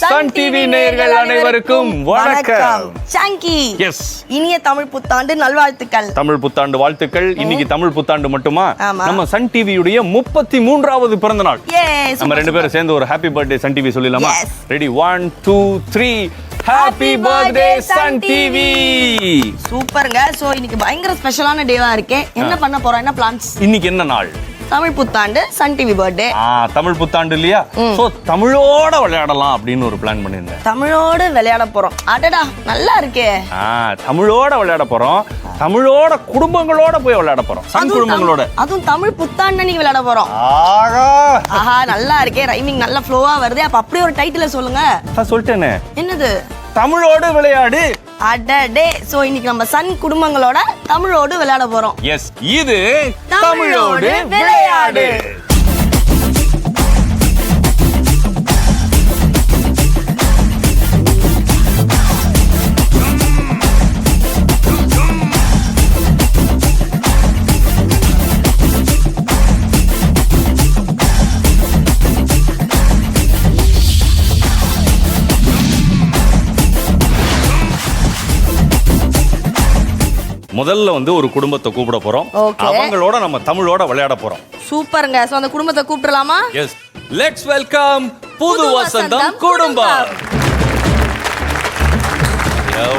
Sun TV நேயர்கள் அனைவருக்கும் வணக்கம். சாங்கி. எஸ். இனிய தமிழ் புத்தாண்டு நல்வாழ்த்துக்கள். தமிழ் புத்தாண்டு வாழ்த்துக்கள். இன்னைக்கு தமிழ் புத்தாண்டு மட்டுமா, ஆமா. நம்ம சன் டிவியுடைய 33வது பிறந்த நாள். நம்ம ரெண்டு பேரும் சேர்ந்து ஒரு ஹாப்பி பர்த்டே சன் டிவி சொல்லிடலாமா? Ready 1 2 3 happy birthday Sun TV. சூப்பர்ங்க. சோ இன்னைக்கு பயங்கர ஸ்பெஷலான டேவா இருக்கு. என்ன பண்ண போறோம்? என்ன பிளான்ஸ்? இன்னைக்கு என்ன நாள்? தமிழ் புத்தாண்டு, சன் டிவி பர்த்டே. தமிழ் புத்தாண்டு இல்லையா? சோ தமிழோட விளையாடலாம் அப்படின்னு ஒரு பிளான் பண்ணிருந்தேன். தமிழோட விளையாட போறோம். அடடா நல்லா இருக்கே. தமிழோட விளையாட போறோம். தமிழோட குடும்பங்களோட போய் விளையாட போறோம். சன் குடும்பங்களோட. அதுவும் தமிழ் புத்தாண்டு நீங்க விளையாட போறோம். ஆஹா நல்லா இருக்கே. ரைமிங் நல்ல ஃப்ளோவா வருது. அப்ப அப்படியே ஒரு டைட்டில் சொல்லுங்க. சொல்லிட்டேனே. என்னது? தமிழோடு விளையாடு. அடடே. சோ இன்னைக்கு நம்ம சன் குடும்பங்களோட தமிழோடு விளையாட போறோம். எஸ், இது தமிழோடு விளையாடு. முதல்ல வந்து ஒரு குடும்பத்தை கூப்பிட போறோம். அவங்களோட நம்ம தமிழோட விளையாட போறோம். சூப்பர்ங்க. சோ அந்த குடும்பத்தை கூப்பிடலாமா? எஸ், லெட்ஸ் வெல்கம் புது வசந்தம் குடும்பம்.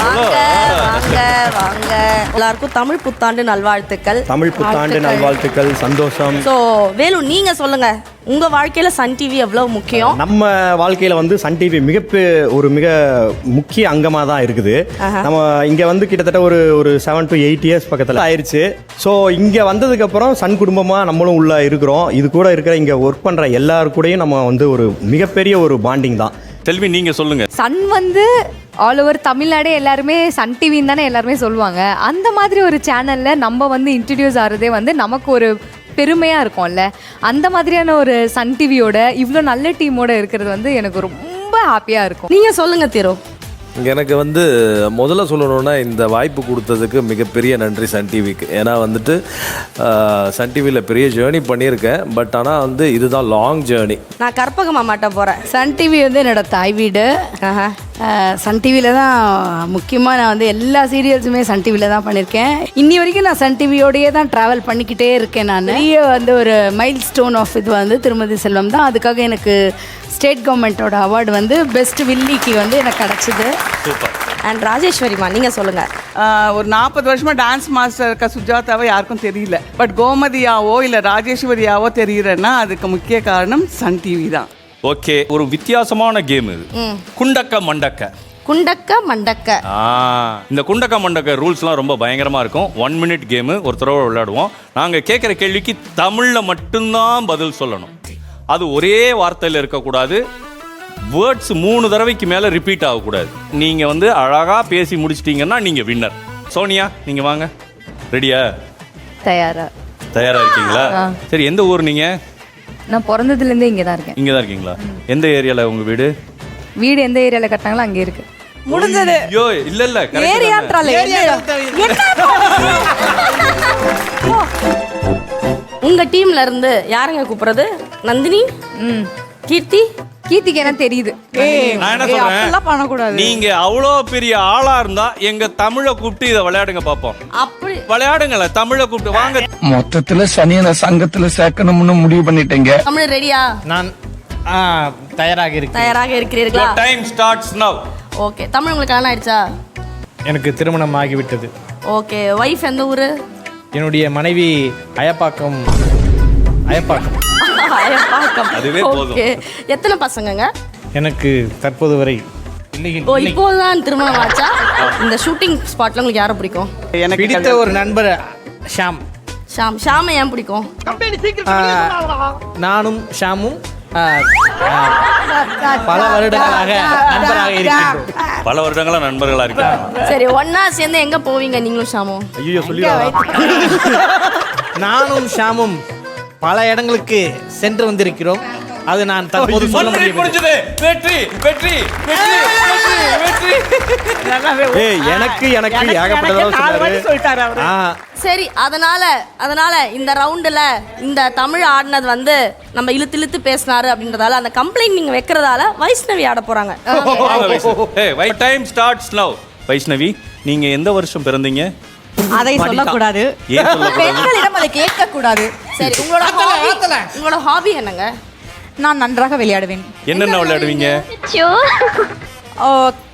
வாங்க வாங்க வாங்க. எல்லாருக்கும் தமிழ் புத்தாண்டு நல்வாழ்த்துக்கள். தமிழ் புத்தாண்டு நல்வாழ்த்துக்கள். சந்தோஷம். சோ வேலு நீங்க சொல்லுங்க, உங்க வாழ்க்கையில சன் டிவி எவ்வளவு முக்கியம்? நம்ம வாழ்க்கையில வந்து சன் டிவி மிக முக்கிய அங்கமா தான் இருக்குது. நம்ம இங்க வந்து கிட்டத்தட்ட ஒரு 7 to 8 இயர்ஸ் பக்கத்துல ஆயிருச்சு. ஸோ இங்க வந்ததுக்கு அப்புறம் சன் குடும்பமா நம்மளும் உள்ள இருக்கிறோம். இது கூட இருக்கிற இங்க ஒர்க் பண்ற எல்லாரு கூடயும் நம்ம வந்து ஒரு மிகப்பெரிய ஒரு பாண்டிங் தான். செல்வி நீங்க சொல்லுங்க. சன் வந்து ஆல் ஓவர் தமிழ்நாடே எல்லாருமே சன் டிவின்னு தானே எல்லாருமே சொல்லுவாங்க. அந்த மாதிரி ஒரு சேனல்ல நம்ம வந்து இன்ட்ரடியூஸ் ஆகிறதே வந்து நமக்கு ஒரு பெருமையாக இருக்கும்ல. அந்த மாதிரியான ஒரு சன் டிவியோட இவ்வளோ நல்ல டீமோட இருக்கிறது வந்து எனக்கு ரொம்ப ஹாப்பியாக இருக்கும். நீங்க சொல்லுங்க திரு. எனக்கு வந்து முதல்ல சொல்லணுன்னா இந்த வாய்ப்பு கொடுத்ததுக்கு மிகப்பெரிய நன்றி சன் டிவிக்கு. ஏன்னா வந்துட்டு சன் டிவியில் பெரிய ஜேர்னி பண்ணியிருக்கேன். பட் ஆனால் வந்து இதுதான் லாங் ஜேர்னி. நான் கற்பக மாமாட்ட போகிறேன். சன் டிவி வந்து என்னோட தாய் வீடு. சன் டிவியில் தான் முக்கியமாக நான் வந்து எல்லா சீரியல்ஸுமே சன் டிவியில் தான் பண்ணியிருக்கேன். இன்னி வரைக்கும் நான் சன் டிவியோடையே தான் ட்ராவல் பண்ணிக்கிட்டே இருக்கேன். நான் நிறைய வந்து ஒரு மைல் ஸ்டோன் ஆஃப் இது வந்து திருமதி செல்வம் தான். அதுக்காக எனக்கு ஸ்டேட் கவர்மெண்ட்டோட அவார்டு வந்து பெஸ்ட் வில்லிக்கு வந்து எனக்கு கிடச்சிது. அண்ட் ராஜேஸ்வரிமா நீங்க சொல்லுங்க. ஒரு 40 வருஷமா டான்ஸ் மாஸ்டர் இருக்க சுஜாதாவை யாருக்கும் தெரியல. பட் கோமதியாவோ இல்லை ராஜேஸ்வரியாவோ தெரியுறேன்னா அதுக்கு முக்கிய காரணம் சன் டிவி தான். ஓகே, ஒரு வித்தியாசமான கேம் இது. குண்டக்க மண்டக்க. குண்டக்க மண்டக்க. இந்த குண்டக்க மண்டக்க ரூல்ஸ்லாம் ரொம்ப பயங்கரமா இருக்கும். 1 minute கேமு. ஒரு தடவை விளையாடுவோம். நாங்கள் கேட்குற கேள்விக்கு தமிழில் மட்டும்தான் பதில் சொல்லணும். அது ஒரே வார்த்தையில் இருக்கக்கூடாது. வேர்ட்ஸ் 3 தடவைக்கு மேலே ரிப்பீட் ஆகக்கூடாது. நீங்கள் வந்து அழகாக பேசி முடிச்சிட்டிங்கன்னா நீங்கள் வின்னர். சோனியா நீங்கள் வாங்க. ரெடியா? தயாரா இருக்கீங்களா? சரி, எந்த ஊர் நீங்கள்? நான் பிறந்ததுலேருந்தே இங்கே தான் இருக்கேன். இங்கே தான் இருக்கீங்களா? எந்த ஏரியாவில் உங்கள் வீடு? வீடு எந்த ஏரியாவில் கட்டினாங்களோ அங்கே இருக்கு. முடிஞ்சது. ஐயோ இல்ல உங்க டீம்ல இருந்து யாருங்க கூப்பிடுறது? நந்தினி, கீர்த்திக்கு என்ன தெரியுது. நான் என்ன சொல்றேன், நீங்க அவ்வளோ பெரிய ஆளா இருந்தா எங்க தமிழை கூப்பிட்டு இதை விளையாடுங்க பாப்போம். அப்படி விளையாடுங்கள, தமிழை கூப்பிட்டு வாங்க. மொத்தத்துல சனியன சங்கத்துல சேர்க்கணும்னு முடிவு பண்ணிட்டீங்க. தமிழ் ரெடியா? நான் தயாராக இருக்கிறீர்களா? Time starts now. Okay. Tamil உங்களுக்கு கல்யாணம் ஆயிடுச்சா? எனக்கு திருமணம் ஆகிவிட்டது. ஓகே. வைஃப் எந்த ஊரு? என்னுடைய மனைவி அயப்பாக்கம். அதுவே போதும். எத்தனை பசங்கங்க? எனக்கு தற்போது வரை இப்போதான் திருமணம் ஆச்சா? இந்த ஷூட்டிங் ஸ்பாட்ல உங்களுக்கு யாரை பிடிக்கும்? எனக்கு பிடித்த ஒரு நண்பர் ஷாமை ஏன் பிடிக்கும்? நானும் ஷாமும் பல வருடங்களாக நண்பராக இருக்கிறோம். பல வருடங்களா நண்பர்களா இருக்காங்க. சரி, ஒன்னா சேர்ந்து எங்க போவீங்க நீங்களும் ஷாமும்? ஐயோ சொல்லி நானும் ஷாமும் பல இடங்களுக்கு சென்று வந்திருக்கிறோம். அது நான் தற்போது சொல்ல முடியும். முடிஞ்சது. வெற்றி வெற்றி வெற்றி வெற்றி வெற்றி. ஏய் எனக்கு ஏகப்பட்ட தடவை சொன்னாரு. சொல்லிட்டாரு அவரு. ஆ, சரி, அதனால இந்த ரவுண்டுல இந்த தமிழ் ஆடினது வந்து நம்ம இழுத்து பேசினாரு அப்படின்றதால அந்த கம்ப்ளைண்ட் நீங்க வைக்கிறதால வைஷ்ணவி ஆட போறாங்க. வாங்க வைஷ்ணவி. ஏய் டைம் ஸ்டார்ட்ஸ் நவ். வைஷ்ணவி, நீங்க எந்த வருஷம் பிறந்தீங்க? அதை சொல்லக்கூடாது. ஏன் சொல்லக்கூடாது? பெண்களிடம் அதை கேட்க கூடாது. சரி, உங்களோட ஹாபி என்னங்க? நான் நன்றாக விளையாடுவேன். என்னென்ன விளையாடுவீங்க?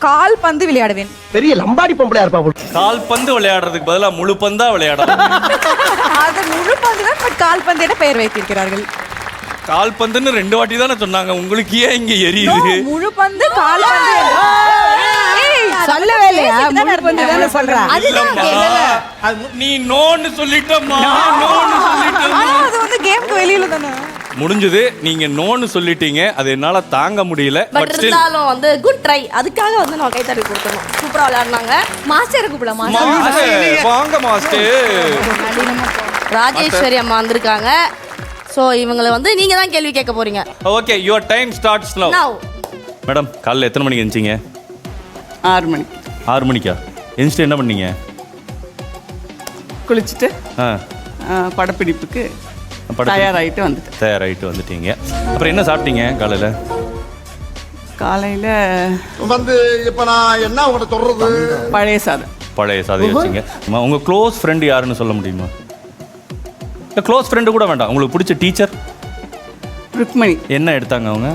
கால்பந்து விளையாடுவேன். பெரிய லம்பாடி பொம்பளையா இருப்பா. கால்பந்து விளையாடுறதுக்கு பதிலா முழு பந்தா விளையாடலாம். அது முழு பந்து தான், பட் கால்பந்து என பெயர் வைத்திருக்கிறார்கள். கால்பந்துன்னு 2 வாட்டி தானே சொன்னாங்க, உங்களுக்கு ஏன் இங்க எரியுது? முழு பந்து கால்பந்து சொல்லவே இல்லையா? முழு பந்து தானே சொல்றேன். இல்லம்மா, நீ நோன்னு சொல்லிட்டம்மா, நோன்னு சொல்லிட்டம்மா. ஆனா அது வந்து கேம்க்கு வெளியில தானே. முடிஞ்சது, நீங்க நோன்னு சொல்லிட்டீங்க, அது என்னால தாங்க முடியல. பட் இருந்தாலும் வந்து குட் ட்ரை. அதுக்காக வந்து நம்ம கைத்தட்டி கொடுக்கணும். சூப்பரா விளையாடுனாங்க. மாஸ்டர் கூப்பிடலாம். வாங்க மாஸ்டர். ராஜேஸ்வரி அம்மா வந்திருக்காங்க. சோ இவங்களை வந்து நீங்க தான் கேள்வி கேட்க போறீங்க. ஓகே, யுவர் டைம் ஸ்டார்ட்ஸ் நவ. மேடம், காலைல எத்தனை மணிக்கு எந்திச்சீங்க? 6 மணிக்கு. 6 மணிக்கா? எந்திச்சிட்டு என்ன பண்ணீங்க? குளிச்சுட்டு ஆ, படப்பிடிப்புக்கு தயாராகிட்டு வந்துட்டேன். தயாராகிட்டு வந்துட்டீங்க. அப்புறம் என்ன சாப்பிட்டீங்க காலையில? காலையில வந்து இப்ப நான் என்ன உங்கள்கிட்ட சொல்றது? பழைய சாதம். பழைய சாதம் வச்சிங்க. உங்க க்ளோஸ் ஃப்ரெண்டு யாருன்னு சொல்ல முடியுமா? இல்லை, க்ளோஸ் ஃப்ரெண்டு கூட வேண்டாம். உங்களுக்கு பிடிச்ச டீச்சர் ருக்மணி. என்ன எடுத்தாங்க அவங்க?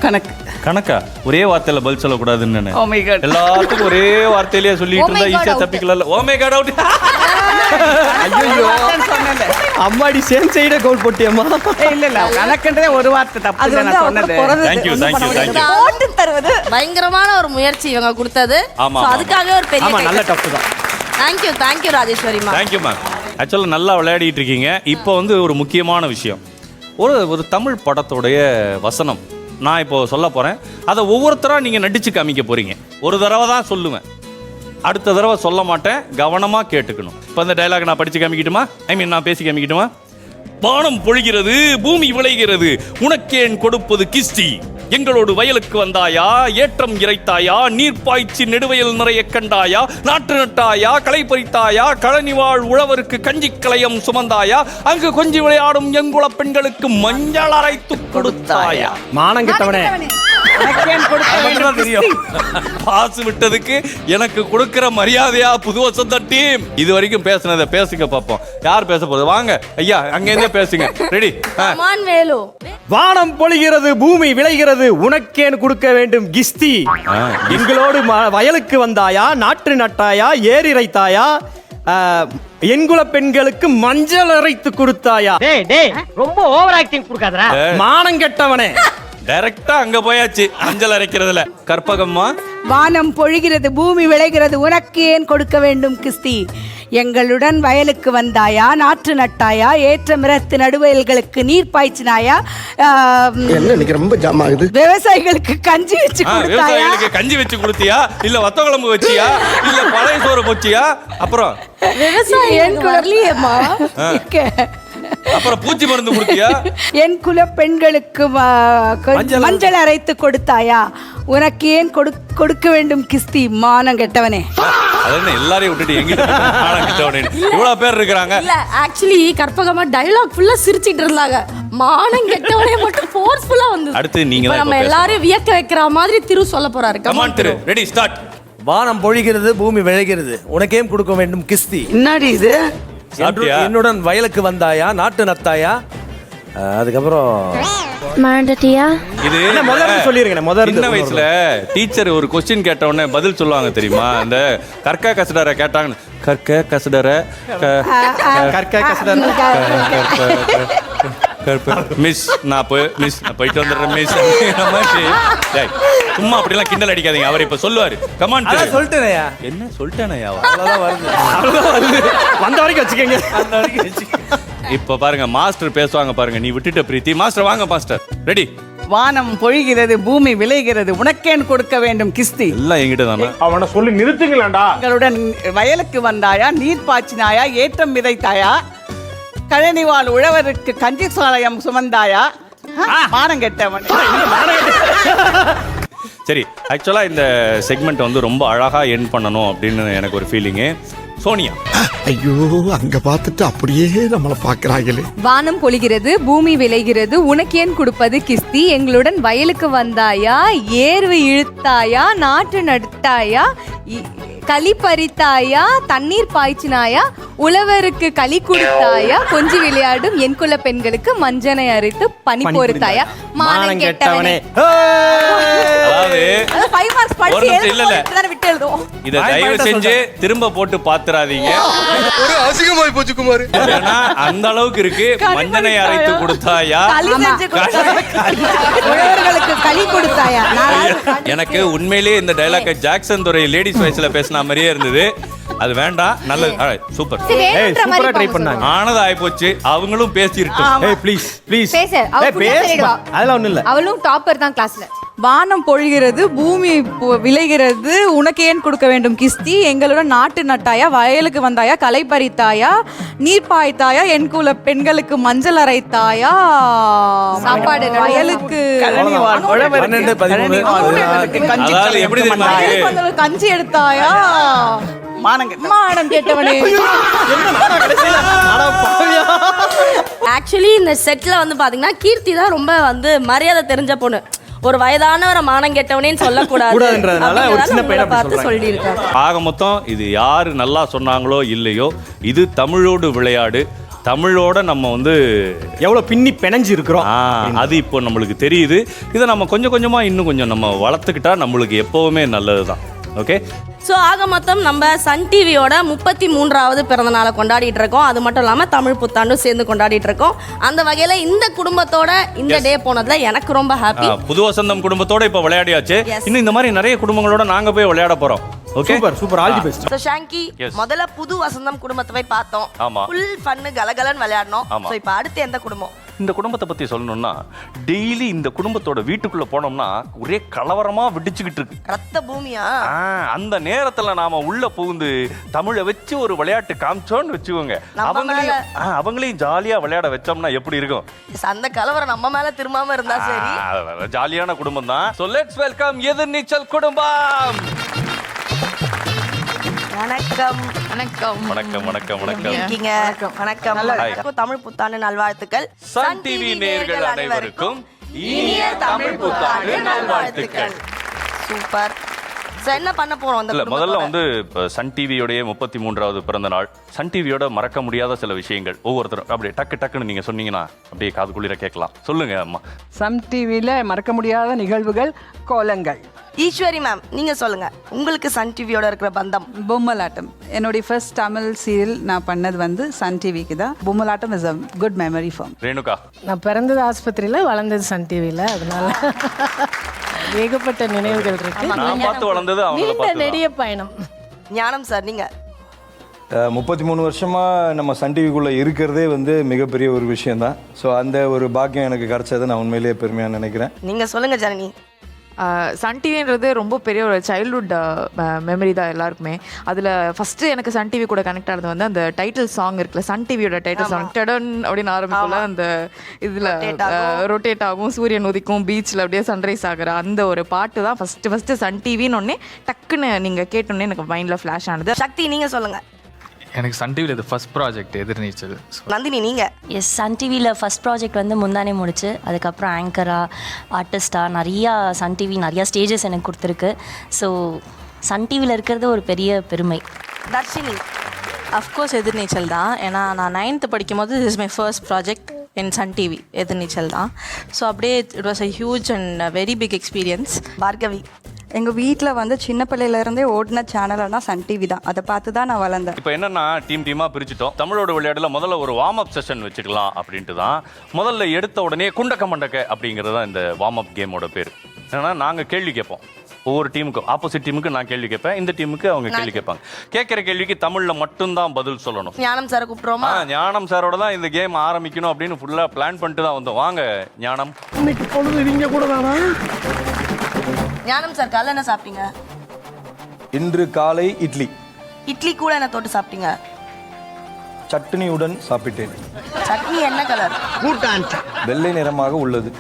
கணக்கு. கணக்கா? ஒரே வார்த்தையில பதில் சொல்லக்கூடாதுன்னு Oh my God. எல்லாத்துக்கும் ஒரே வார்த்தையிலேயே சொல்லிட்டு இருந்தா ஈஸியா தப்பிக்கல. Oh my god out. ஐயோ அம்மாடி சேம் சைடே கோல் போட்டியம்மா. இல்ல கணக்குன்றதே ஒரு வார்த்தை தப்பு. அது வந்து நான் அவங்க சொன்னது. பிறந்தது. Thank you, thank you, thank you. போட்டு தருவது பயங்கரமான ஒரு முயற்சி இவங்க கொடுத்தது. ஆமா, So ஆமா. அதுக்காகவே ஒரு பெரிய ஆமா, நல்ல டஃப் தான். தேங்க்யூ ராஜேஸ்வரிமா. Thank you ma'am. ஆக்சுவலாக நல்லா விளையாடிட்டு இருக்கீங்க. இப்போ வந்து ஒரு முக்கியமான விஷயம், ஒரு தமிழ் படத்துடைய வசனம் நான் இப்போ சொல்ல போகிறேன். அதை ஒவ்வொருத்தராக நீங்கள் நடித்து காமிக்க போகிறீங்க. ஒரு தடவை தான் சொல்லுவேன், அடுத்த தடவை சொல்ல மாட்டேன். கவனமாக கேட்டுக்கணும். இப்போ அந்த டைலாக் நான் படித்து காமிக்கட்டுமா? நான் பேசி காமிக்கட்டுமா? வானம் பொழிகிறது, பூமி விளைகிறது, உனக்கேன் கொடுப்பது கிஸ்தி. எங்களோடு வயலுக்கு வந்தாயா, ஏற்றம் இறைத்தாயா, நீர் பாய்ச்சி நெடுவயல் நிறைய கண்டாயா, நாற்று நட்டாயா, களை பறித்தாயா, களனிவாழ் உழவருக்கு கஞ்சி களையம் சுமந்தாயா, அங்கு கொஞ்சி விளையாடும் எங்குள பெண்களுக்கு மஞ்சள் அரைத்து கொடுத்தாயா. மானங்கெட்டவனே. தெரியும். பாசு விட்டதுக்கு எனக்கு கொடுக்கிற மரியாதையா புது வசந்த டீம். இது வரைக்கும் பேசுனதை பேசுங்க பார்ப்போம். யார் பேச போறது? வாங்க ஐயா, அங்க இருந்தே பேசுங்க. ரெடி? வேலு. வானம் பொழிகிறது, பூமி விளைகிறது, உனக்கேன் கொடுக்க வேண்டும் கிஸ்தி. எங்களோடு வயலுக்கு வந்தாயா, நாற்று நட்டாயா, ஏரி இறைத்தாயா, என்குல பெண்களுக்கு மஞ்சள் அரைத்து கொடுத்தாயா. ரொம்ப ஓவர் ஆக்டிங் கொடுக்காதடா. மானங்கெட்டவனே. டைரக்டா அங்க போயாச்சு மஞ்சள் அரைக்கிறதுல. கற்பகம்மா, வானம் பொழிகிறது, பூமி விளைகிறது, உனக்கு ஏன் கொடுக்க வேண்டும் கிஸ்தி. எங்களுடன் வயலுக்கு வந்தாயா, நாற்று நட்டாயா, ஏற்ற மிரத்து நடுவயல்களுக்கு நீர் பாய்ச்சினாயா, ரொம்ப ஜாம் ஆகுது. விவசாயிகளுக்கு கஞ்சி வச்சு கொடுத்தாயா. விவசாயிகளுக்கு கஞ்சி வச்சு கொடுத்தியா, இல்ல வத்த குழம்பு வச்சியா, இல்ல பழைய சோறு போச்சியா, அப்புறம் என் குலர்லியம்மா அப்புறம் பூச்சி மருந்து கொடுத்தியா, என் குல பெண்களுக்கு மஞ்சள் அரைத்து கொடுத்தாயா, உனக்கு ஏன் கொடுக்க வேண்டும் கிஸ்தி. மானம் கெட்டவனே. அதென்ன எல்லாரையும் விட்டுட்டு எங்கிட்ட இவ்வளவு பேர் இருக்காங்க. இல்ல, ஆக்சுவலி கற்பகமா டயலாக் ஃபுல்லா சிரிச்சிட்டு இருந்தாங்க. மானம் கெட்டவனே மட்டும் ஃபோர்ஸ்ஃபுல்லா வந்து. அடுத்து நீங்க தான் நம்ம எல்லாரையும் வியக்க வைக்கிற மாதிரி திரு சொல்ல போறாரு. கமான் திரு, ரெடி ஸ்டார்ட். வானம் பொழிகிறது, பூமி விளைகிறது, உனக்கேம் கொடுக்க வேண்டும் கிஸ்தி. என்னடி இது? என்னுடன் வயலுக்கு வந்தாயா, நாட்டு நத்தாயா, அதுக்கப்புறம் இது முதல்ல சொல்லிருங்க. சின்ன வயசுல டீச்சர் ஒரு கொஸ்டின் கேட்ட உடனே பதில் சொல்லுவாங்க தெரியுமா? அந்த கற்க கசடரை கேட்டாங்க. கற்க கசடர மிஸ், நான் போயிட்டு வந்துடுறேன் மிஸ். சும்மா அப்படிலாம் கிண்டல் அடிக்காதீங்க. அவர் இப்ப சொல்லுவாரு. கமான் சொல்லிட்டேனையா. என்ன சொல்லிட்டேனையா? அவ்வளவுதான் வருது. வந்த வரைக்கும் வச்சுக்கோங்க. இப்ப பாருங்க, மாஸ்டர் பேசுவாங்க பாருங்க. நீ விட்டுட்ட பிரீத்தி. மாஸ்டர் வாங்க மாஸ்டர். ரெடி? வானம் பொழிகிறது, பூமி விளைகிறது, உனக்கேன் கொடுக்க வேண்டும் கிஸ்தி. எல்லாம் என்கிட்ட தானே. அவனை சொல்லி நிறுத்துங்களேன்டா. எங்களுடன் வயலுக்கு வந்தாயா, நீர் பாய்ச்சினாயா, ஏற்றம் விதைத்தாயா, கழனிவாழ் உழவருக்கு கஞ்சி சாலயம் சுமந்தாயா, மானம் கெட்டவனே. சரி, ஆக்சுவலாக இந்த செக்மெண்ட் வந்து ரொம்ப அழகாக எண்ட் பண்ணணும் அப்படின்னு எனக்கு ஒரு ஃபீலிங்கு. சோனியா, ஐயோ அங்க பார்த்துட்டு அப்படியே நம்மளை பாக்குறாங்களே. வானம் பொழிகிறது, பூமி விளைகிறது, உனக்கேன் கொடுப்பது கிஸ்தி, எங்களுடன் வயலுக்கு வந்தாயா, ஏர்வு இழுத்தாயா, நாற்று நட்டாயா, களி பறித்தாயா, தண்ணீர் பாய்ச்சினாயா, உழவருக்கு களி கொடுத்தாயா, கொஞ்சி விளையாடும் என் குல பெண்களுக்கு மஞ்சனை அரைத்து பனி பொறுத்தாயா, மானம் கெட்டவனே. அதாவது 5 மார்க்ஸ் ஒரு படிச்சு நிமிஷம், இல்ல, இல்ல. எழுதுவோம் விட்டு எழுதுவோம். இதை தயவு செஞ்சு திரும்ப போட்டு பாத்துறாதீங்க. ஒரு அசிங்கமாய் போச்சு குமார். ஏன்னா அந்த அளவுக்கு இருக்கு. மஞ்சனை அரைத்து கொடுத்தாயா, களி செஞ்சு கொடுத்தாயா, உழவர்களுக்கு களி கொடுத்தாயா. எனக்கு உண்மையிலேயே இந்த டைலாக் ஜாக்சன் துறை லேடிஸ் வாய்ஸ்ல பேசின மாதிரியே இருந்தது. அது வேண்டாம். நல்லது, சூப்பர். சூப்பரா ட்ரை பண்ணாங்க. ஆனது ஆயிப்போச்சு. அவங்களும் பேசிருக்கோம். ஏய் ப்ளீஸ் ப்ளீஸ் பேச அதெல்லாம் ஒண்ணும் இல்ல. அவளும் டாப்பர் தான் கிளாஸ்ல. வானம் பொழிகிறது, பூமி விளைகிறது, உனக்கு ஏன் கொடுக்க வேண்டும் கிஸ்தி, எங்களுடன் நாட்டு நட்டாயா, வயலுக்கு வந்தாயா, களை பறித்தாயா, நீர் பாய்த்தாயா, என் குல பெண்களுக்கு மஞ்சள் அரைத்தாயா, சாப்பாடு வயலுக்கு கழனிவான், உழவருக்கு 12, 13. உழவருக்கு கஞ்சி அதாவது எப்படி தெரியுமா இருக்கு? வயலுக்கு வந்தவர்களுக்கு கஞ்சி எடுத்தாயா, மானம் கெட்டவனே. மானம் கெட்டவனே. ஆக்சுவலி இந்த செட்ல வந்து பாத்தீங்கன்னா கீர்த்தி தான் ரொம்ப வந்து மரியாதை தெரிஞ்ச பொண்ணு. ஒரு வயதானவரை மானம் கெட்டவனேன்னு சொல்லக்கூடாது கூடாதுன்றதுனால ஒரு சின்ன பையனை அப்படி பார்த்து சொல்றாங்க. சொல்லியிருக்காங்க. ஆக மொத்தம் இது யாரு நல்லா சொன்னாங்களோ இல்லையோ, இது தமிழோடு விளையாடு. தமிழோட நம்ம வந்து எவ்வளவு பின்னி பிணைஞ்சு இருக்கிறோம் அது இப்போ நம்மளுக்கு தெரியுது. இதை நம்ம கொஞ்சம் கொஞ்சமா இன்னும் கொஞ்சம் நம்ம வளர்த்துக்கிட்டா நம்மளுக்கு எப்பவுமே நல்லதுதான். ஓகே, ஸோ ஆக மொத்தம் நம்ம சன் டிவியோட 33வது பிறந்த நாளை கொண்டாடிட்டு இருக்கோம். அது மட்டும் இல்லாமல் தமிழ் புத்தாண்டும் சேர்ந்து கொண்டாடிட்டு இருக்கோம். அந்த வகையில் இந்த குடும்பத்தோட இந்த டே போனதுல எனக்கு ரொம்ப ஹாப்பி. புது வசந்தம் குடும்பத்தோட இப்போ விளையாடியாச்சு. இன்னும் இந்த மாதிரி நிறைய குடும்பங்களோட நாங்க போய் விளையாட போறோம். Okay, super super, all the best. So Changi, முதல்ல புது வசந்தம் குடும்பத்தை போய் பார்த்தோம். ஆமா, ஃபுல் ஃபன்னு கலகலன்னு விளையாடணும். ஆமா. ஸோ இப்போ அடுத்து எந்த குடும்பம்? இந்த குடும்பத்தை பத்தி சொல்லணும்னா, டெய்லி இந்த குடும்பத்தோட வீட்டுக்குள்ள போனோம்னா ஒரே கலவரமா வெடிச்சுக்கிட்டு இருக்கு. ரத்த பூமியா? அந்த நேரத்துல நாம உள்ள புகுந்து தமிழை வச்சு ஒரு விளையாட்டு காமிச்சோன்னு வச்சுக்கோங்க. அவங்களையும் ஜாலியா விளையாட வச்சோம்னா எப்படி இருக்கும்? அந்த கலவரம் நம்ம மேல திரும்பாம இருந்தா சரி. ஜாலியான குடும்பம் தான். So let's welcome எதிர்நீச்சல் குடும்பம். வணக்கம். வணக்கம் வணக்கம் வணக்கம் வணக்கம். இருக்கீங்க? வணக்கம். தமிழ் புத்தாண்டு நல்வாழ்த்துக்கள். சன் டிவி நேயர்கள் அனைவருக்கும் இனிய தமிழ் புத்தாண்டு நல்வாழ்த்துக்கள். சூப்பர். என்ன பண்ண போறோம் அந்த இல்ல, முதல்ல வந்து சன் டிவியோடைய 33வது பிறந்த நாள். சன் டிவியோட மறக்க முடியாத சில விஷயங்கள் ஒவ்வொருத்தரும் அப்படியே டக்குன்னு நீங்க சொன்னீங்கன்னா அப்படியே காது குளிர கேட்கலாம். சொல்லுங்க அம்மா. சன் டிவியில் மறக்க முடியாத நிகழ்வுகள், கோலங்கள். ஈஸ்வரி மேம், நீங்க சொல்லுங்க, உங்களுக்கு சன் டிவியோட இருக்கிற பந்தம். பொம்மலாட்டம் என்னுடைய ஃபர்ஸ்ட் தமிழ் சீரியல் நான் பண்ணது வந்து சன் டிவிக்கு தான். பொம்மலாட்டம் is a good memory for me. Renuka, நான் பிறந்தது ஆஸ்பத்திரியில், வளர்ந்தது சன் டிவியில், அதனால ஏகப்பட்ட நினைவுகள் இருக்கு. நான் பார்த்து வளர்ந்தது அவங்க நெடிய பயணம். ஞானம் சார், நீங்க? 33 வருஷமாக நம்ம சன் டிவிக்குள்ளே இருக்கிறதே வந்து மிகப்பெரிய ஒரு விஷயந்தான். ஸோ அந்த ஒரு பாக்கியம் எனக்கு கிடச்சதை நான் உண்மையிலேயே பெருமையாக நினைக்கிறேன். நீங்கள் சொல்லுங்கள் ஜனனி. சன் டிவின்றது ரொம்ப பெரிய ஒரு சைல்ட்ஹுட் மெமரி தான் எல்லாருக்குமே. அதில் ஃபஸ்ட்டு எனக்கு சன் டிவி கூட கனெக்ட் ஆனது வந்து அந்த டைட்டில் சாங் இருக்குல்ல, சன் டிவியோட டைட்டில் சாங் டடன் அப்படின்னு ஆரம்பிக்குள்ள அந்த இதில் ரொட்டேட் ஆகும், சூரியன் உதிக்கும், பீச்சில் அப்படியே சன்ரைஸ் ஆகிற அந்த ஒரு பாட்டு தான் ஃபஸ்ட்டு சன் டிவின்னு ஒன்னே டக்குன்னு நீங்கள் கேட்டோன்னே எனக்கு மைண்டில் ஃப்ளாஷ் ஆனது. சக்தி, நீங்கள் சொல்லுங்கள். எனக்கு சன் டிவியில் இது ஃபர்ஸ்ட் ப்ராஜெக்ட் எதிர்நீச்சல். நந்தினி, நீங்கள்? எஸ், சன் டிவியில் ஃபஸ்ட் ப்ராஜெக்ட் வந்து முந்தானே முடிச்சு, அதுக்கப்புறம் ஆங்கராக, ஆர்டிஸ்டாக நிறையா சன் டிவி நிறையா ஸ்டேஜஸ் எனக்கு கொடுத்துருக்கு. ஸோ சன் டிவியில் இருக்கிறது ஒரு பெரிய பெருமை. தர்ஷினி? அஃப்கோர்ஸ் எதிர்நீச்சல் தான். ஏன்னா நான் 9th படிக்கும்போது this is my first project in Sun TV, Ethirneechal தான். ஸோ அப்படியே it was a huge and very big experience. Bhargavi? எங்கள் வீட்டில் வந்து சின்ன பிள்ளையிலேருந்தே ஓடின சேனல்னா சன் டிவி தான். அதை பார்த்து தான் நான் வளர்ந்தேன். இப்போ என்னன்னா டீமாக பிரிச்சுட்டோம். தமிழோட விளையாடல முதல்ல ஒரு வார்ம் அப் செஷன் வச்சுக்கலாம் அப்படின்ட்டு தான் முதல்ல எடுத்த உடனே குண்டக்க மண்டக்க அப்படிங்கிறது தான் இந்த வார்ம் அப் கேமோட பேர். ஏன்னா நாங்கள் கேள்வி கேட்போம். ஒவ்வொரு டீமுக்கும், ஆப்போசிட் டீமுக்கு நான் கேள்வி கேட்பேன், இந்த டீமுக்கு அவங்க கேள்வி கேட்பாங்க. கேட்குற கேள்விக்கு தமிழில் மட்டும்தான் பதில் சொல்லணும். ஞானம் சாரை கூப்பிட்றோமா? ஞானம் சாரோட தான் இந்த கேம் ஆரம்பிக்கணும் அப்படின்னு ஃபுல்லாக பிளான் பண்ணிட்டு தான் வந்தோம். வாங்க ஞானம். இன்னைக்கு பொழுது நீங்க கூட தானா? ஞானம் சார், காலைல என்ன சாப்பிட்டீங்க? இன்று காலை இட்லி. இட்லி கூட என்ன தொட்டு சாப்பிட்டீங்க? சட்னியுடன் சாப்பிட்டேன். சட்னி என்ன கலர்? வெள்ளை நிறமாக உள்ளது.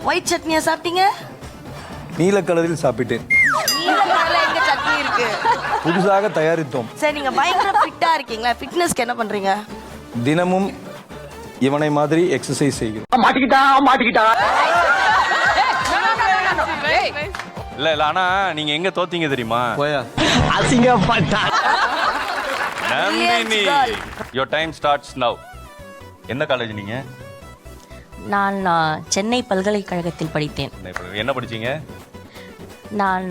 ஒயிட் சட்னியா சாப்பிட்டீங்க? நீல கலரில் சாப்பிட்டேன். நீல கலர்ல எங்க சட்னி இருக்கு? புதுசாக தயாரித்தோம். சரி, நீங்க பயங்கர ஃபிட்டா இருக்கீங்களா? ஃபிட்னஸ்க்கு என்ன பண்றீங்க? தினமும் இவனை மாதிரி எக்ஸசைஸ் செய்கிறோம். மாட்டிக்கிட்டா இல்ல இல்ல, ஆனா நீங்க எங்க தோத்தீங்க தெரியுமா? போயா அசிங்கப்பட்டா. Nandini, your time starts now. என்ன காலேஜ் நீங்க? நான் சென்னை பல்கலைக்கழகத்தில் படித்தேன். என்ன படிச்சீங்க? நான்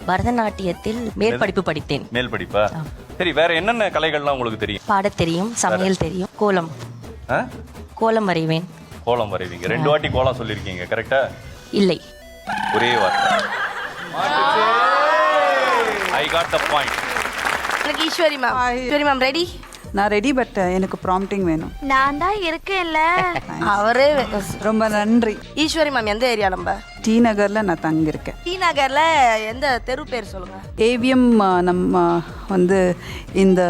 பரதநாட்டியத்தில் மேற்படிப்பு படித்தேன். மேல் படிப்பா? சரி, வேற என்னென்ன கலைகள்லாம் உங்களுக்கு தெரியும்? பாடத் தெரியும், சமையல் தெரியும், கோலம் கோலம் வரைவேன். கோலம் வரைவீங்க. 2 வாட்டி கோலம் சொல்லிருக்கீங்க, கரெக்டா? இல்லை, ஒரே வார்த்தை. I got the point. Eswari ma'am. Eswari ma'am ready? நான் ரெடி, பட் எனக்கு ப்ராம்ப்டிங் வேணும். நான் தான் இருக்கேன்ல. அவரே ரொம்ப நன்றி. ஈஸ்வரி மேம் எந்த ஏரியா? நம்ம டி நகரில் நான் தங்கியிருக்கேன். டி நகர்ல எந்த தெரு பேர் சொல்லுங்க? ஏவிஎம். நம்ம வந்து இந்த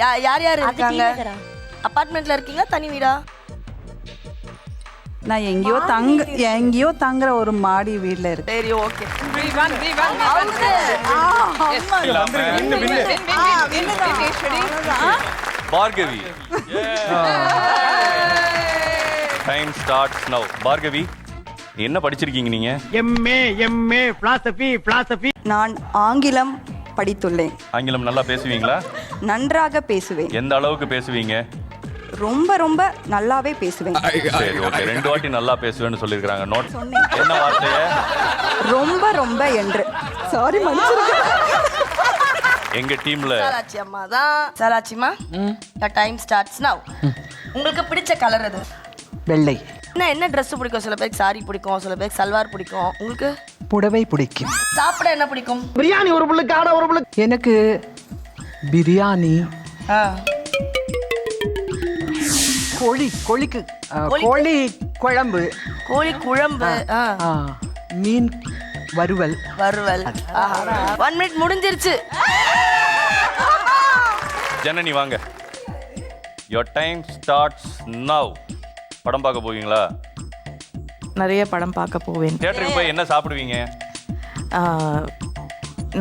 யார் யார் இருக்காங்க? அபார்ட்மெண்ட்ல இருக்கீங்களா, தனி வீடா? நான் எங்கேயோ தங்குற ஒரு மாடி வீட்டில் இருக்கு. சரி, okay. Bhargavi, time starts now. Bhargavi, என்ன படிச்சிருக்கீங்க நீங்க? MA philosophy. நான் ஆங்கிலம் படித்துள்ளேன். ஆங்கிலம் நல்லா பேசுவீங்களா? நன்றாக பேசுவேன். எந்த அளவுக்கு பேசுவீங்க? ரொம்ப ரொம்ப நல்லாவே பேசுவேன். சரி, ஓகே. 2 வாட்டி நல்லா பேசுவேன்னு சொல்லிருக்காங்க. நோட். என்ன வார்த்தைய? ரொம்ப ரொம்ப என்று. சாரி, மன்னிச்சிருங்க. எங்க டீம்ல சாலாச்சி அம்மா தான். சாலாச்சிமா, your time starts now. உங்களுக்கு பிடிச்ச கலர் எது? வெள்ளை. என்ன ட்ரெஸ் பிடிக்கும்? சில பேருக்கு சாரி பிடிக்கும், சில பேருக்கு சல்வார் பிடிக்கும். உங்களுக்கு? புடவை பிடிக்கும். சாப்பிட என்ன பிடிக்கும்? பிரியாணி ஒரு புள்ளுக்கு, ஆட ஒரு புள்ளுக்கு. எனக்கு பிரியாணி, கோழி குழம்பு, கோழி குழம்பு, மீன் வறுவல். 1 minute முடிஞ்சிருச்சு. ஜனனி வாங்க. your time starts now. படம் பார்க்க போவீங்களா? நிறைய படம் பார்க்க போவேன். தியேட்டருக்கு போய் என்ன சாப்பிடுவீங்க?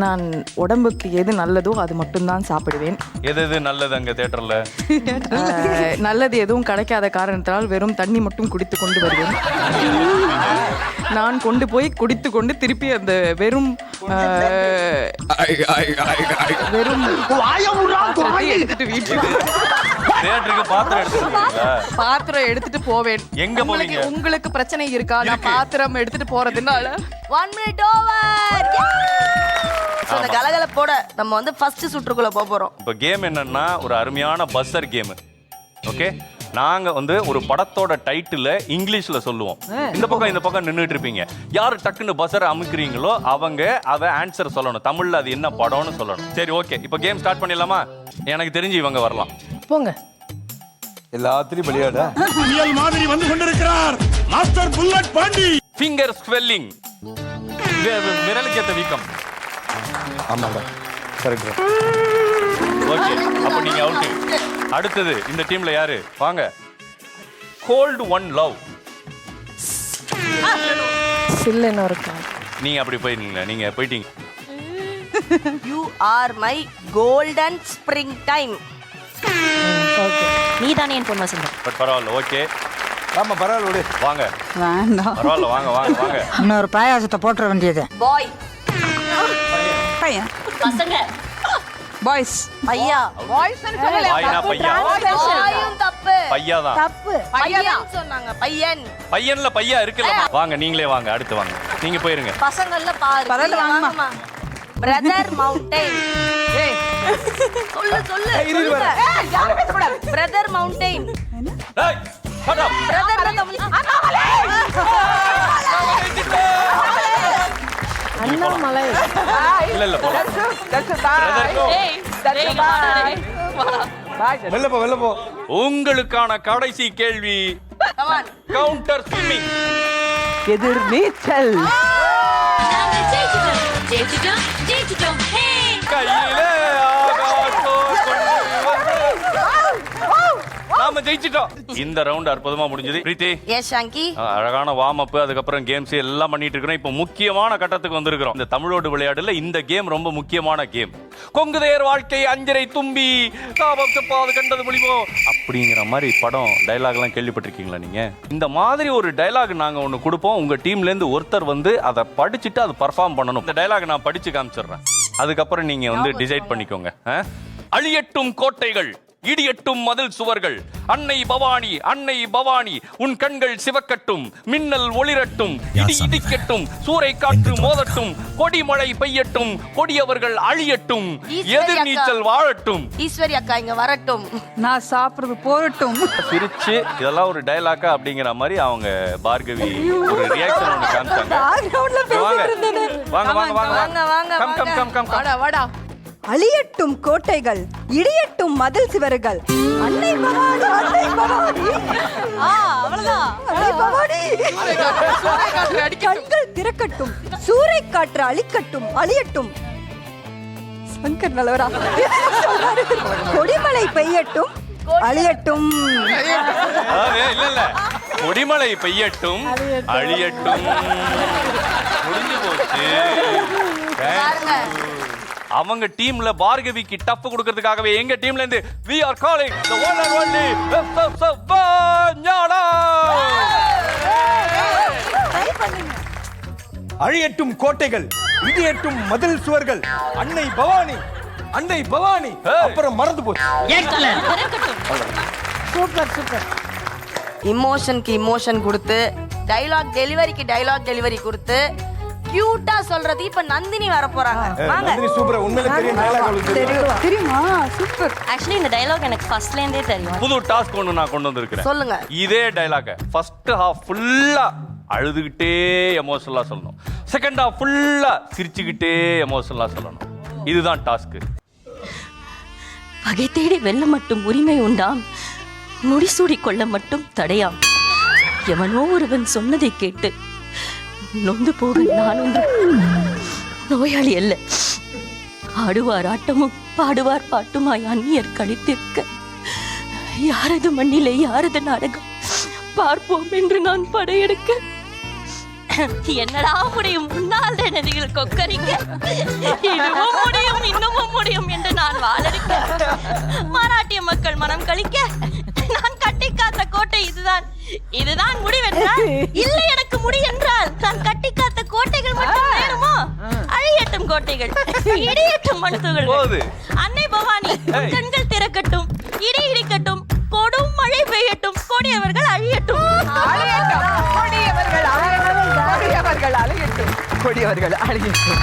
நான் உடம்புக்கு எது நல்லதோ அது மட்டும்தான் சாப்பிடுவேன். எது நல்லது அங்க தியேட்டர்ல? நல்லது எதுவும் கிடைக்காத காரணத்தினால் வெறும் தண்ணி மட்டும் குடித்து கொண்டு வருவேன். நான் கொண்டு போய் குடித்து கொண்டு திருப்பி அந்த வெறும் எடுத்துட்டு வீட்டுக்கு தியேட்டருக்கு பாத்திரம் எடுத்துட்டு போவேன். எங்க போவீங்க? உங்களுக்கு பிரச்சனை இருக்கா? நான் பாத்திரம் எடுத்துட்டு போறதுனால 1 minute over. அந்த கலகலப்போட நம்ம வந்து ஃபர்ஸ்ட் சுற்றுக்குள்ள போறோம். இப்போ கேம் என்னன்னா ஒரு அருமையான பஸ்ஸர் கேம். ஓகே, நாங்க வந்து ஒரு படத்தோட டைட்டில இங்கிலீஷ்ல சொல்லுவோம். இந்த பக்கம் நின்றுட்டு இருப்பீங்க. யாரு டக்குன்னு பஸ்ஸர் அமுக்குறீங்களோ அவங்க அத ஆன்சர் சொல்லணும். தமிழ்ல அது என்ன படம்னு சொல்லணும். சரி, ஓகே. இப்போ கேம் ஸ்டார்ட் பண்ணிடலாமா? எனக்கு தெரிஞ்சு இவங்க வரலாம். போங்க. எல்லாத்திலையும் விளையாட புயல் மாதிரி வந்து கொண்டிருக்கிறார் master bullet Pandi. Finger swelling, விரலுக்கேத்த வீக்கம். ஆமாடா, கரெக்ட். ஓகே, அப்ப நீங்க அவுட். அடுத்தது இந்த டீம்ல யாரு? வாங்க. Cold one love. சில்லுன்னு இருக்கா? நீங்க அப்படி போயிருக்கீங்களா? நீங்க போயிட்டீங்க. You are my golden spring time. நீ தானே என் பொண்ணு வசந்தம். பட் பரவாயில்ல, ஓகே. ஆமா, பரவாயில்ல, வாங்க. வேண்டாம், பரவாயில்ல, வாங்க. இன்னொரு பாயாசத்தை போட்டுற வேண்டியது. பாய், பையன், பசங்க, பாய்ஸ், பையா. பாய்னா பையா? பாயும் தப்பு. பையாதான். தப்பு. பையன் சொன்னாங்க. பையன்ல பையா இருக்குல்ல. வாங்க, நீங்களே வாங்க. அடுத்து வாங்க. நீங்க போயிருங்க. பசங்கள்ல பாரு. பரவாயில்ல, வாங்கம்மா. Brother mountain. சொல்லு. யாரும் பேச கூடாது. Brother mountain. டேய், shut up. பிரதர் அண்ணாமலை. இல்ல போலாம். வெளில போ. உங்களுக்கான கடைசி கேள்வி. Counter swimming. எதிர் நீச்சல். கையிலே ஆகாசம் கொண்டு வந்து நாம ஜெயிச்சிட்டோம். இந்த ரவுண்ட் அற்புதமா முடிஞ்சது. பிரீத்தி, எஸ் ஷாங்கி, அழகான வார்ம் அப், அதுக்கப்புறம் கேம்ஸ் எல்லாம் பண்ணிட்டு இருக்கிறோம். இப்போ முக்கியமான கட்டத்துக்கு வந்திருக்கிறோம். இந்த தமிழோடு விளையாடுல இந்த கேம் ரொம்ப முக்கியமான கேம். கொங்குதேர் வாழ்க்கை அஞ்சரை தும்பி காபம் செப்பாது கண்டது முடிவோ அப்படிங்கிற மாதிரி படம் டைலாக் எல்லாம் கேள்விப்பட்டிருக்கீங்களா நீங்க? இந்த மாதிரி ஒரு டைலாக் நாங்க ஒன்னு கொடுப்போம். உங்க டீம்ல இருந்து ஒருத்தர் வந்து அதை படிச்சுட்டு அதை பர்ஃபார்ம் பண்ணணும். இந்த டைலாக் நான் படிச்சு காமிச்சிடுறேன். அதுக்கப்புறம் நீங்க வந்து டிசைட் பண்ணிக்கோங்க. அழியட்டும் கோட்டைகள், இடியட்டும் மதில் சுவர்கள், அன்னை பவானி அன்னை பவானி உன் கண்கள் சிவக்கட்டும், மின்னல் ஒளிரட்டும், இடி இடிக்கட்டும், சூறை காற்று மோதட்டும், கொடிமழை பெய்யட்டும், கொடியவர்கள் அழியட்டும், எதிர்நீச்சல் வாழட்டும், ஈஸ்வரி அக்கா இங்க வரட்டும், நான் சாப்பிடுறது போரட்டும். சிரிச்சு இதெல்லாம் ஒரு டைலாக்கா அப்படிங்கிற மாதிரி அவங்க பார்கவி ஒரு ரியாக்ஷன் ஒன்று காமிச்சாங்க. வாங்க வாங்க வாங்க வாங்க, கம் கம் கம் கம், வாடா வாடா. அழியட்டும் கோட்டைகள், இடியட்டும் மதில் சிவர்கள், அன்னை பவானி அன்னை பவானி, அவ்வளவுதான், அன்னை பவானி, கண்கள் திறக்கட்டும், சூறை காற்று அழிக்கட்டும் அழியட்டும், சங்கர் நல்லவரா, கொடிமலை பெய்யட்டும் அழியட்டும், இல்ல கொடிமலை பெய்யட்டும் அழியட்டும், முடிஞ்சு போச்சு. அவங்க டீம்ல பார்கவிக்கு டஃப் கொடுக்கிறதுக்காகவே எங்க டீம்ல இருந்து we are calling the one and only ஞானா. அழியட்டும் கோட்டைகள், இடியட்டும் மதில் சுவர்கள், அன்னை பவானி அன்னை பவானி, அப்புறம் மறந்து போச்சு. Super super. இமோஷனுக்கு இமோஷன் கொடுத்து, டைலாக் டெலிவரிக்கு டைலாக் டெலிவரி கொடுத்து, கியூட்டா சொல்றது இப்ப நந்தினி வர போறாங்க. வாங்க. நந்தினி சூப்பரா, உண்மையிலே தெரியும் டயலாக் தெரியுமா? சூப்பர். ஆக்சுவலி இந்த டயலாக் எனக்கு ஃபர்ஸ்ட்ல இருந்தே தெரியும். புது டாஸ்க் ஒன்று நான் கொண்டு வந்திருக்கிறேன். சொல்லுங்க. இதே டைலாக ஃபர்ஸ்ட் ஹாஃப் ஃபுல்லா அழுதுகிட்டே எமோஷனலா சொல்லணும், செகண்ட் ஹாஃப் ஃபுல்லா சிரிச்சுக்கிட்டே எமோஷனலா சொல்லணும். இதுதான் டாஸ்க். பகை தேடி வெல்ல மட்டும் உரிமை உண்டாம், முடிசூடி கொள்ள மட்டும் தடையாம். எவனோ ஒருவன் சொன்னதை கேட்டு நொந்து போக நான் ஒன்று நோயாளி அல்ல. ஆடுவார் ஆட்டமும் பாடுவார் பாட்டுமாய் அந்நியர் கழித்திருக்க, யாரது மண்ணிலே யாரது நாடகம் பார்ப்போம் என்று நான் படையெடுக்க, என்னடா முடியும் முன்னால் நதிகள் கொக்கரிக்க, இதுவும் முடியும் இன்னமும் முடியும் என்று நான் வாழடிக்க, மராட்டிய மக்கள் மனம் கழிக்க, நான் கட்டி காத்த கோட்டை இதுதான், இதுதான் முடிவென்றால் இல்லை எனக்கு முடி என்றால், நான் கட்டி காத்த கோட்டைகள் மட்டும் வேணுமோ? அழியட்டும் கோட்டைகள், இடியட்டும் மண்துகள், அன்னை பவானி கண்கள் திறக்கட்டும், இடி இடிக்கட்டும், கொடும் மழை பெய்யட்டும், கொடியவர்கள் அழியட்டும், கொடியவர்கள் அழியட்டும், கொடியவர்கள் அழியட்டும்.